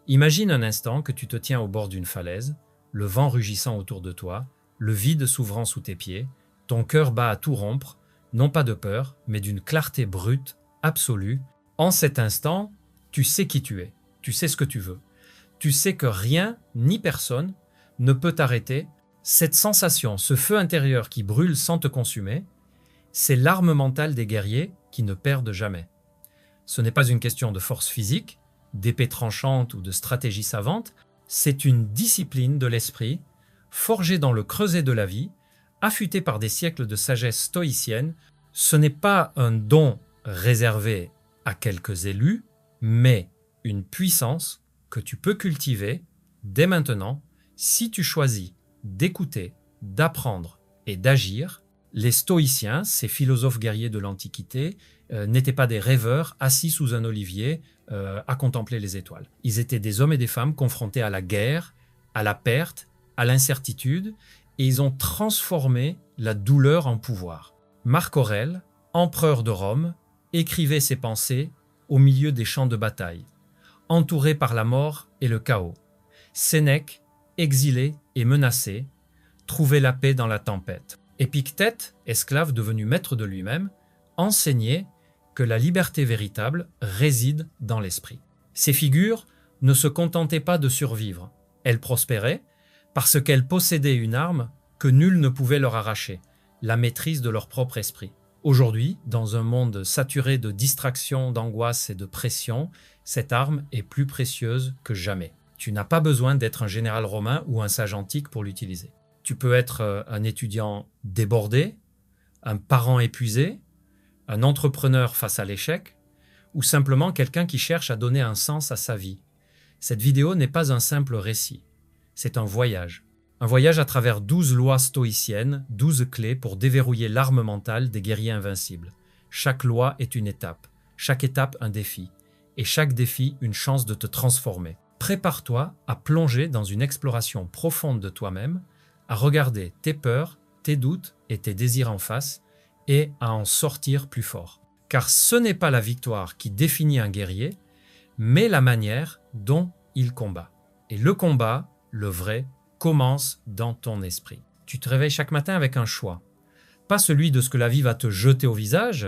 Imagine un instant que tu te tiens au bord d'une falaise, le vent rugissant autour de toi, le vide s'ouvrant sous tes pieds, ton cœur bat à tout rompre, non pas de peur, mais d'une clarté brute, absolue. En cet instant, tu sais qui tu es, tu sais ce que tu veux. Tu sais que rien ni personne ne peut t'arrêter. Cette sensation, ce feu intérieur qui brûle sans te consumer, c'est l'arme mentale des guerriers qui ne perdent jamais. Ce n'est pas une question de force physique, d'épée tranchante ou de stratégie savante, c'est une discipline de l'esprit, forgée dans le creuset de la vie, affûtée par des siècles de sagesse stoïcienne. Ce n'est pas un don réservé à quelques élus, mais une puissance que tu peux cultiver dès maintenant si tu choisis d'écouter, d'apprendre et d'agir. Les stoïciens, ces philosophes guerriers de l'Antiquité, n'étaient pas des rêveurs assis sous un olivier à contempler les étoiles. Ils étaient des hommes et des femmes confrontés à la guerre, à la perte, à l'incertitude, et ils ont transformé la douleur en pouvoir. Marc Aurèle, empereur de Rome, écrivait ses pensées au milieu des champs de bataille, entouré par la mort et le chaos. Sénèque, exilé et menacé, trouvait la paix dans la tempête. Épictète, esclave devenu maître de lui-même, enseignait que la liberté véritable réside dans l'esprit. Ces figures ne se contentaient pas de survivre. Elles prospéraient parce qu'elles possédaient une arme que nul ne pouvait leur arracher, la maîtrise de leur propre esprit. Aujourd'hui, dans un monde saturé de distractions, d'angoisse et de pression, cette arme est plus précieuse que jamais. Tu n'as pas besoin d'être un général romain ou un sage antique pour l'utiliser. Tu peux être un étudiant débordé, un parent épuisé, un entrepreneur face à l'échec, ou simplement quelqu'un qui cherche à donner un sens à sa vie. Cette vidéo n'est pas un simple récit, c'est un voyage. Un voyage à travers 12 lois stoïciennes, 12 clés pour déverrouiller l'arme mentale des guerriers invincibles. Chaque loi est une étape, chaque étape un défi, et chaque défi une chance de te transformer. Prépare-toi à plonger dans une exploration profonde de toi-même, à regarder tes peurs, tes doutes et tes désirs en face, et à en sortir plus fort. Car ce n'est pas la victoire qui définit un guerrier, mais la manière dont il combat. Et le combat, le vrai, commence dans ton esprit. Tu te réveilles chaque matin avec un choix. Pas celui de ce que la vie va te jeter au visage,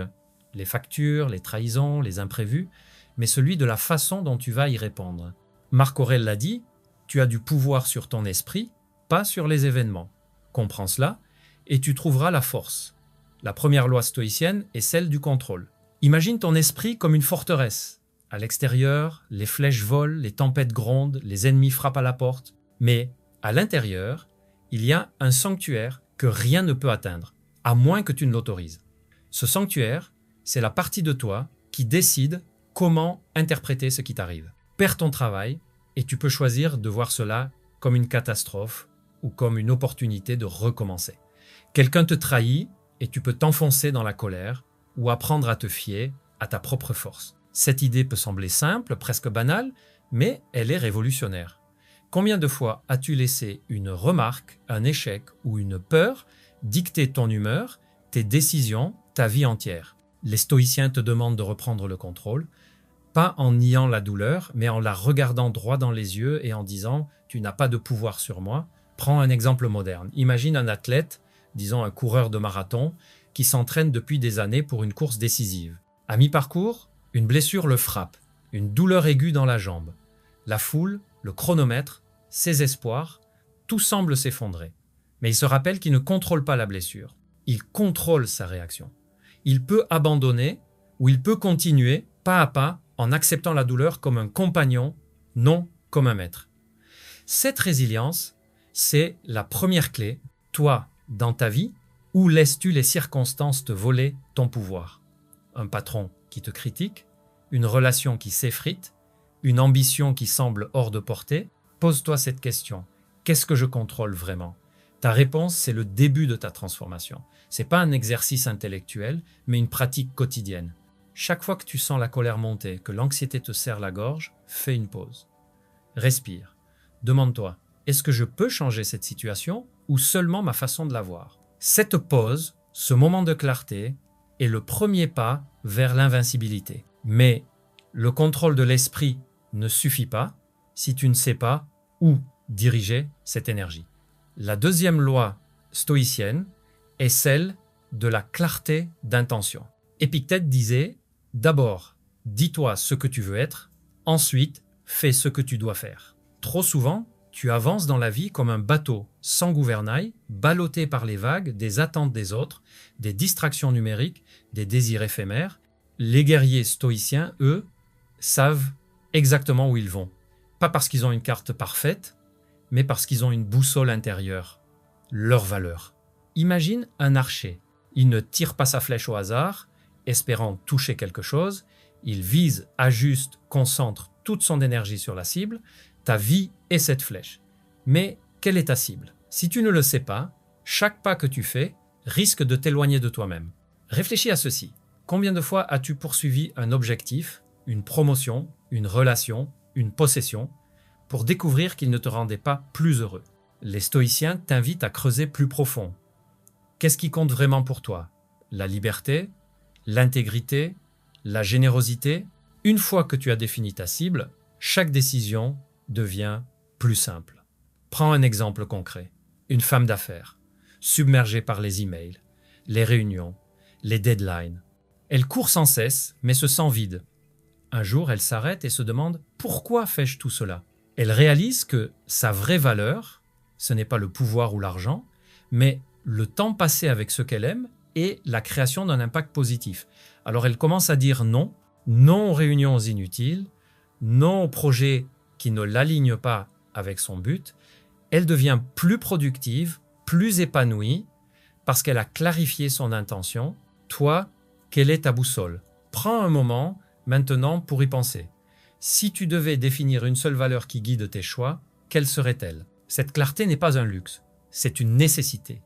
les factures, les trahisons, les imprévus, mais celui de la façon dont tu vas y répondre. Marc Aurèle l'a dit, tu as du pouvoir sur ton esprit, pas sur les événements. Comprends cela et tu trouveras la force. La première loi stoïcienne est celle du contrôle. Imagine ton esprit comme une forteresse. À l'extérieur, les flèches volent, les tempêtes grondent, les ennemis frappent à la porte. Mais à l'intérieur, il y a un sanctuaire que rien ne peut atteindre, à moins que tu ne l'autorises. Ce sanctuaire, c'est la partie de toi qui décide comment interpréter ce qui t'arrive. Perds ton travail et tu peux choisir de voir cela comme une catastrophe ou comme une opportunité de recommencer. Quelqu'un te trahit et tu peux t'enfoncer dans la colère ou apprendre à te fier à ta propre force. Cette idée peut sembler simple, presque banale, mais elle est révolutionnaire. Combien de fois as-tu laissé une remarque, un échec ou une peur dicter ton humeur, tes décisions, ta vie entière? Les stoïciens te demandent de reprendre le contrôle, pas en niant la douleur, mais en la regardant droit dans les yeux et en disant « tu n'as pas de pouvoir sur moi ». Prends un exemple moderne. Imagine un athlète, disons un coureur de marathon, qui s'entraîne depuis des années pour une course décisive. À mi-parcours, une blessure le frappe, une douleur aiguë dans la jambe. La foule, le chronomètre, ses espoirs, tout semble s'effondrer. Mais il se rappelle qu'il ne contrôle pas la blessure. Il contrôle sa réaction. Il peut abandonner ou il peut continuer pas à pas en acceptant la douleur comme un compagnon, non comme un maître. Cette résilience, c'est la première clé. Toi, dans ta vie, où laisses-tu les circonstances te voler ton pouvoir? Un patron qui te critique, une relation qui s'effrite, une ambition qui semble hors de portée? Pose-toi cette question. Qu'est-ce que je contrôle vraiment? Ta réponse, c'est le début de ta transformation. Ce n'est pas un exercice intellectuel, mais une pratique quotidienne. Chaque fois que tu sens la colère monter, que l'anxiété te serre la gorge, fais une pause. Respire. Demande-toi, est-ce que je peux changer cette situation ou seulement ma façon de la voir? Cette pause, ce moment de clarté, est le premier pas vers l'invincibilité. Mais le contrôle de l'esprit ne suffit pas. si tu ne sais pas où diriger cette énergie. La deuxième loi stoïcienne est celle de la clarté d'intention. Épictète disait, d'abord, dis-toi ce que tu veux être, ensuite, fais ce que tu dois faire. Trop souvent, tu avances dans la vie comme un bateau sans gouvernail, ballotté par les vagues, des attentes des autres, des distractions numériques, des désirs éphémères. Les guerriers stoïciens, eux, savent exactement où ils vont. Pas parce qu'ils ont une carte parfaite, mais parce qu'ils ont une boussole intérieure, leur valeur. Imagine un archer. Il ne tire pas sa flèche au hasard, espérant toucher quelque chose. Il vise, ajuste, concentre toute son énergie sur la cible. Ta vie est cette flèche. Mais quelle est ta cible? Si tu ne le sais pas, chaque pas que tu fais risque de t'éloigner de toi-même. Réfléchis à ceci. Combien de fois as-tu poursuivi un objectif, une promotion, une relation, une possession, pour découvrir qu'il ne te rendait pas plus heureux? Les stoïciens t'invitent à creuser plus profond. Qu'est-ce qui compte vraiment pour toi? La liberté, l'intégrité, la générosité? Une fois que tu as défini ta cible, chaque décision devient plus simple. Prends un exemple concret. Une femme d'affaires, submergée par les emails, les réunions, les deadlines. Elle court sans cesse, mais se sent vide. Un jour, elle s'arrête et se demande « Pourquoi fais-je tout cela ?» Elle réalise que sa vraie valeur, ce n'est pas le pouvoir ou l'argent, mais le temps passé avec ce qu'elle aime et la création d'un impact positif. Alors elle commence à dire non, non aux réunions inutiles, non aux projets qui ne l'alignent pas avec son but. Elle devient plus productive, plus épanouie, parce qu'elle a clarifié son intention. Toi, quelle est ta boussole? Prends un moment maintenant pour y penser. Si tu devais définir une seule valeur qui guide tes choix, quelle serait-elle? Cette clarté n'est pas un luxe, c'est une nécessité.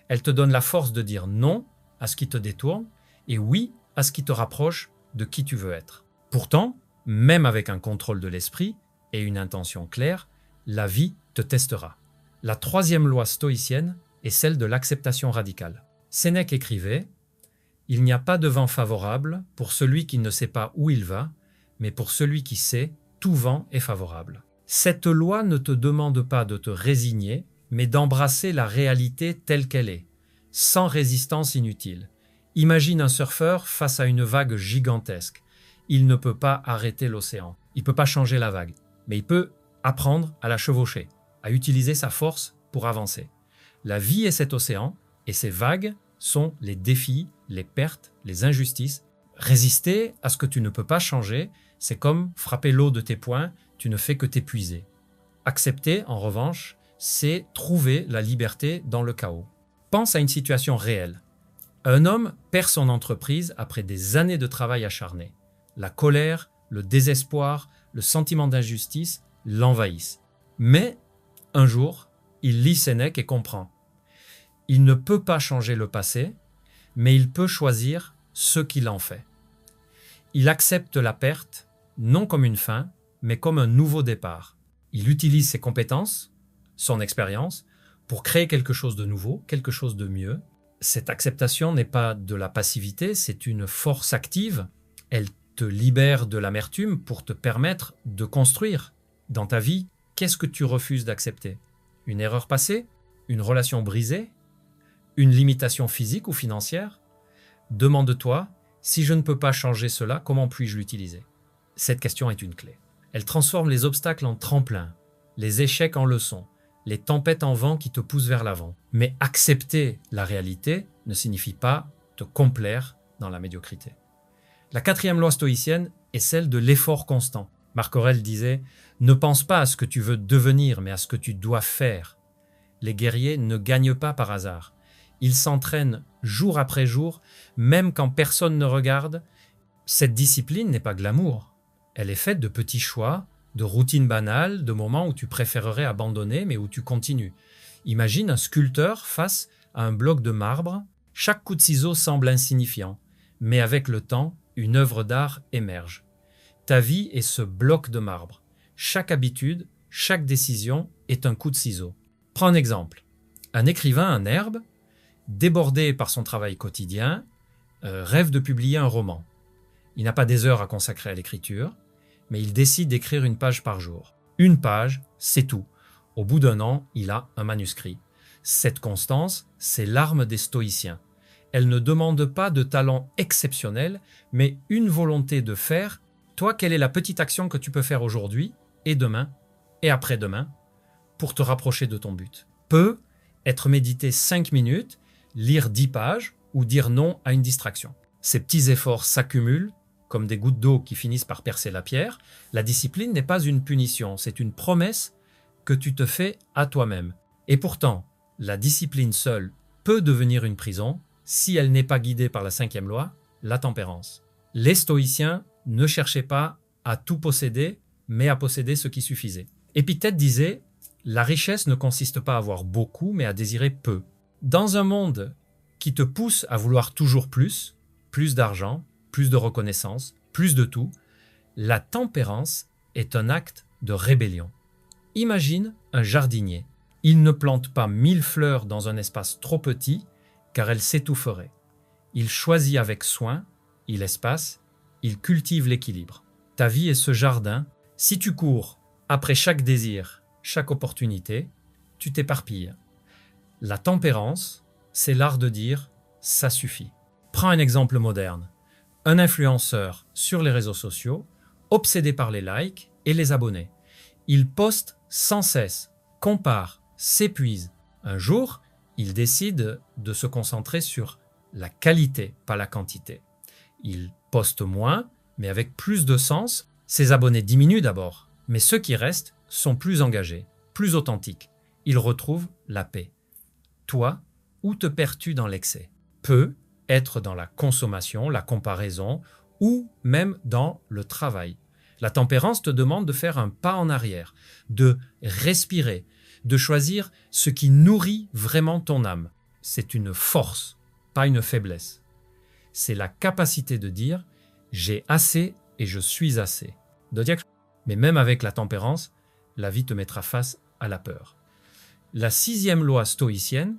Elle te donne la force de dire non à ce qui te détourne et oui à ce qui te rapproche de qui tu veux être. Pourtant, même avec un contrôle de l'esprit et une intention claire, la vie te testera. La troisième loi stoïcienne est celle de l'acceptation radicale. Sénèque écrivait « Il n'y a pas de vent favorable pour celui qui ne sait pas où il va, mais pour celui qui sait, tout vent est favorable. » Cette loi ne te demande pas de te résigner, mais d'embrasser la réalité telle qu'elle est, sans résistance inutile. Imagine un surfeur face à une vague gigantesque. Il ne peut pas arrêter l'océan. Il ne peut pas changer la vague, mais il peut apprendre à la chevaucher, à utiliser sa force pour avancer. La vie est cet océan et ces vagues sont les défis, les pertes, les injustices. Résister à ce que tu ne peux pas changer, c'est comme frapper l'eau de tes poings, tu ne fais que t'épuiser. Accepter, en revanche, c'est trouver la liberté dans le chaos. Pense à une situation réelle. Un homme perd son entreprise après des années de travail acharné. La colère, le désespoir, le sentiment d'injustice l'envahissent. Mais, un jour, il lit Sénèque et comprend. Il ne peut pas changer le passé, mais il peut choisir ce qu'il en fait. Il accepte la perte, non comme une fin, mais comme un nouveau départ. Il utilise ses compétences, son expérience, pour créer quelque chose de nouveau, quelque chose de mieux. Cette acceptation n'est pas de la passivité, c'est une force active. Elle te libère de l'amertume pour te permettre de construire dans ta vie. Qu'est-ce que tu refuses d'accepter? Une erreur passée? Une relation brisée? Une limitation physique ou financière? Demande-toi, si je ne peux pas changer cela, comment puis-je l'utiliser? Cette question est une clé. Elle transforme les obstacles en tremplins, les échecs en leçons, les tempêtes en vent qui te poussent vers l'avant. Mais accepter la réalité ne signifie pas te complaire dans la médiocrité. La quatrième loi stoïcienne est celle de l'effort constant. Marc Aurèle disait « Ne pense pas à ce que tu veux devenir, mais à ce que tu dois faire. » Les guerriers ne gagnent pas par hasard. Ils s'entraînent jour après jour, même quand personne ne regarde. Cette discipline n'est pas glamour. Elle est faite de petits choix, de routines banales, de moments où tu préférerais abandonner, mais où tu continues. Imagine un sculpteur face à un bloc de marbre. Chaque coup de ciseau semble insignifiant, mais avec le temps, une œuvre d'art émerge. Ta vie est ce bloc de marbre. Chaque habitude, chaque décision est un coup de ciseau. Prends un exemple. Un écrivain, un Herbe, débordé par son travail quotidien, rêve de publier un roman. Il n'a pas des heures à consacrer à l'écriture, mais il décide d'écrire une page par jour. Une page, c'est tout. Au bout d'un an, il a un manuscrit. Cette constance, c'est l'arme des stoïciens. Elle ne demande pas de talent exceptionnel, mais une volonté de faire. Toi, quelle est la petite action que tu peux faire aujourd'hui et demain et après-demain pour te rapprocher de ton but? Peut être méditer 5 minutes, lire 10 pages ou dire non à une distraction. Ces petits efforts s'accumulent comme des gouttes d'eau qui finissent par percer la pierre. La discipline n'est pas une punition, c'est une promesse que tu te fais à toi-même. Et pourtant, la discipline seule peut devenir une prison si elle n'est pas guidée par la 5e loi, la tempérance. Les stoïciens ne cherchaient pas à tout posséder, mais à posséder ce qui suffisait. Épictète disait « La richesse ne consiste pas à avoir beaucoup, mais à désirer peu ». Dans un monde qui te pousse à vouloir toujours plus d'argent, plus de reconnaissance, plus de tout, la tempérance est un acte de rébellion. Imagine un jardinier. Il ne plante pas 1000 fleurs dans un espace trop petit, car elles s'étoufferaient. Il choisit avec soin, il espace, il cultive l'équilibre. Ta vie est ce jardin. Si tu cours après chaque désir, chaque opportunité, tu t'éparpilles. La tempérance, c'est l'art de dire « ça suffit ». Prends un exemple moderne. Un influenceur sur les réseaux sociaux, obsédé par les likes et les abonnés. Il poste sans cesse, compare, s'épuise. Un jour, il décide de se concentrer sur la qualité, pas la quantité. Il poste moins, mais avec plus de sens. Ses abonnés diminuent d'abord, mais ceux qui restent sont plus engagés, plus authentiques. Ils retrouvent la paix. Toi, où te perds-tu dans l'excès? Peut être dans la consommation, la comparaison ou même dans le travail. La tempérance te demande de faire un pas en arrière, de respirer, de choisir ce qui nourrit vraiment ton âme. C'est une force, pas une faiblesse. C'est la capacité de dire « j'ai assez et je suis assez ». Mais même avec la tempérance, la vie te mettra face à la peur. La 6e loi stoïcienne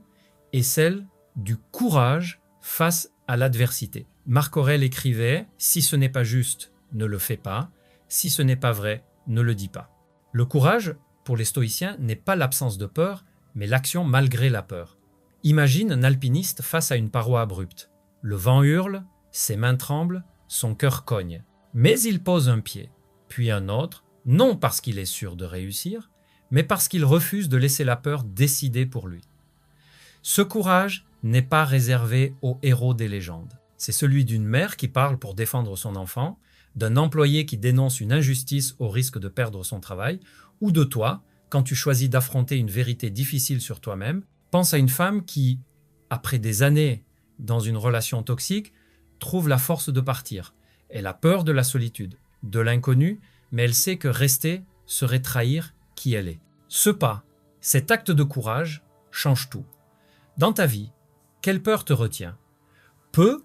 est celle du courage face à l'adversité. Marc Aurèle écrivait « Si ce n'est pas juste, ne le fais pas. Si ce n'est pas vrai, ne le dis pas. » Le courage, pour les stoïciens, n'est pas l'absence de peur, mais l'action malgré la peur. Imagine un alpiniste face à une paroi abrupte. Le vent hurle, ses mains tremblent, son cœur cogne. Mais il pose un pied, puis un autre, non parce qu'il est sûr de réussir, mais parce qu'il refuse de laisser la peur décider pour lui. Ce courage n'est pas réservé aux héros des légendes. C'est celui d'une mère qui parle pour défendre son enfant, d'un employé qui dénonce une injustice au risque de perdre son travail, ou de toi, quand tu choisis d'affronter une vérité difficile sur toi-même. Pense à une femme qui, après des années dans une relation toxique, trouve la force de partir. Elle a peur de la solitude, de l'inconnu, mais elle sait que rester serait trahir qui elle est. Ce pas, cet acte de courage, change tout. Dans ta vie, quelle peur te retient? Peut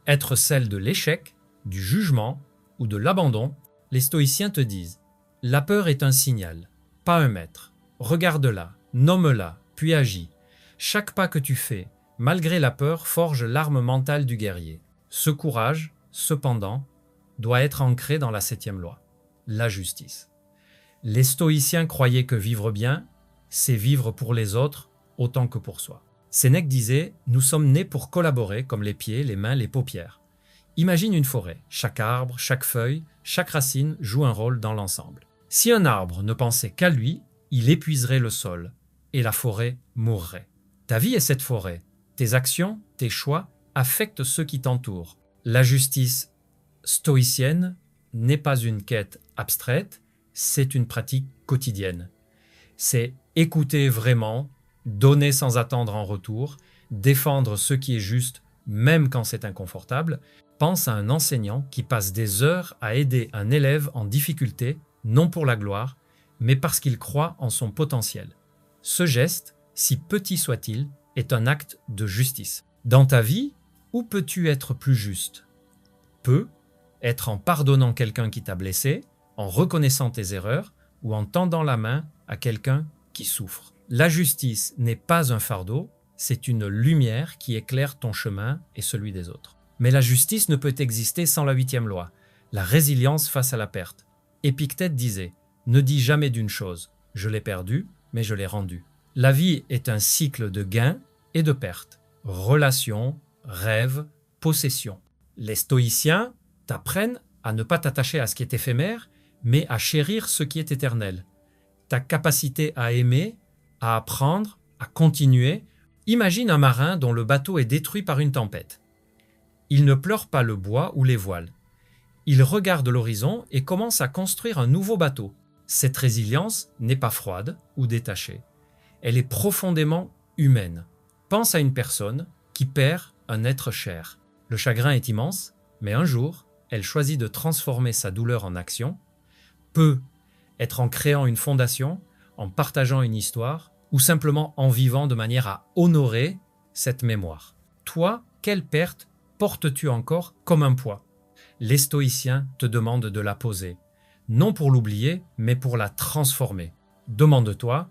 être celle de l'échec, du jugement ou de l'abandon. Les stoïciens te disent « La peur est un signal, pas un maître. Regarde-la, nomme-la, puis agis. Chaque pas que tu fais, malgré la peur, forge l'arme mentale du guerrier. Ce courage, cependant, doit être ancré dans la 7e loi, la justice. Les stoïciens croyaient que vivre bien, c'est vivre pour les autres autant que pour soi. Sénèque disait « Nous sommes nés pour collaborer comme les pieds, les mains, les paupières. » Imagine une forêt. Chaque arbre, chaque feuille, chaque racine joue un rôle dans l'ensemble. Si un arbre ne pensait qu'à lui, il épuiserait le sol et la forêt mourrait. Ta vie est cette forêt. Tes actions, tes choix affectent ceux qui t'entourent. La justice stoïcienne n'est pas une quête abstraite, c'est une pratique quotidienne. C'est écouter vraiment, donner sans attendre en retour, défendre ce qui est juste même quand c'est inconfortable. Pense à un enseignant qui passe des heures à aider un élève en difficulté, non pour la gloire, mais parce qu'il croit en son potentiel. Ce geste, si petit soit-il, est un acte de justice. Dans ta vie, où peux-tu être plus juste? Peut être en pardonnant quelqu'un qui t'a blessé, en reconnaissant tes erreurs ou en tendant la main à quelqu'un qui souffre. La justice n'est pas un fardeau, c'est une lumière qui éclaire ton chemin et celui des autres. Mais la justice ne peut exister sans la 8e loi, la résilience face à la perte. Épictète disait Ne dis jamais d'une chose « je l'ai perdu, mais je l'ai rendu ». La vie est un cycle de gains et de pertes. Relations, rêves, possessions. Les stoïciens t'apprennent à ne pas t'attacher à ce qui est éphémère, mais à chérir ce qui est éternel. Ta capacité à aimer, à apprendre, à continuer. Imagine un marin dont le bateau est détruit par une tempête. Il ne pleure pas le bois ou les voiles. Il regarde l'horizon et commence à construire un nouveau bateau. Cette résilience n'est pas froide ou détachée. Elle est profondément humaine. Pense à une personne qui perd un être cher. Le chagrin est immense, mais un jour, elle choisit de transformer sa douleur en action. Peut être en créant une fondation, en partageant une histoire, ou simplement en vivant de manière à honorer cette mémoire. Toi, quelle perte portes-tu encore comme un poids? Les stoïciens te demandent de la poser, non pour l'oublier, mais pour la transformer. Demande-toi,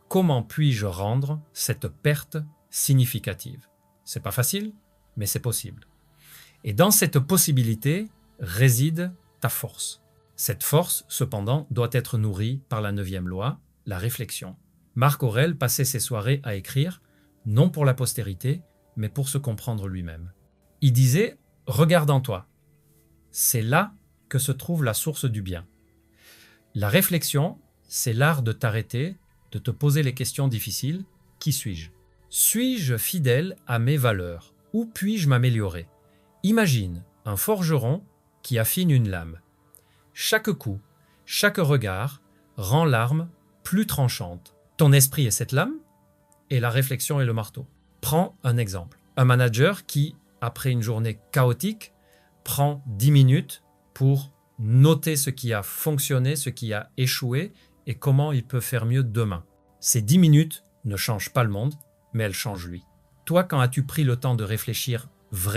comment puis-je rendre cette perte significative? C'est pas facile, mais c'est possible. Et dans cette possibilité réside ta force. Cette force, cependant, doit être nourrie par la 9e loi, la réflexion. Marc Aurèle passait ses soirées à écrire, non pour la postérité, mais pour se comprendre lui-même. Il disait « Regarde en toi ». C'est là que se trouve la source du bien. La réflexion, c'est l'art de t'arrêter, de te poser les questions difficiles. Qui suis-je? Suis-je fidèle à mes valeurs? Où puis-je m'améliorer? Imagine un forgeron qui affine une lame. Chaque coup, chaque regard rend l'arme plus tranchante. Ton esprit est cette lame et la réflexion est le marteau. Prends un exemple. Un manager qui, après une journée chaotique, prend 10 minutes pour noter ce qui a fonctionné, ce qui a échoué et comment il peut faire mieux demain. Ces 10 minutes ne changent pas le monde, mais elles changent lui. Toi, quand as-tu pris le temps de réfléchir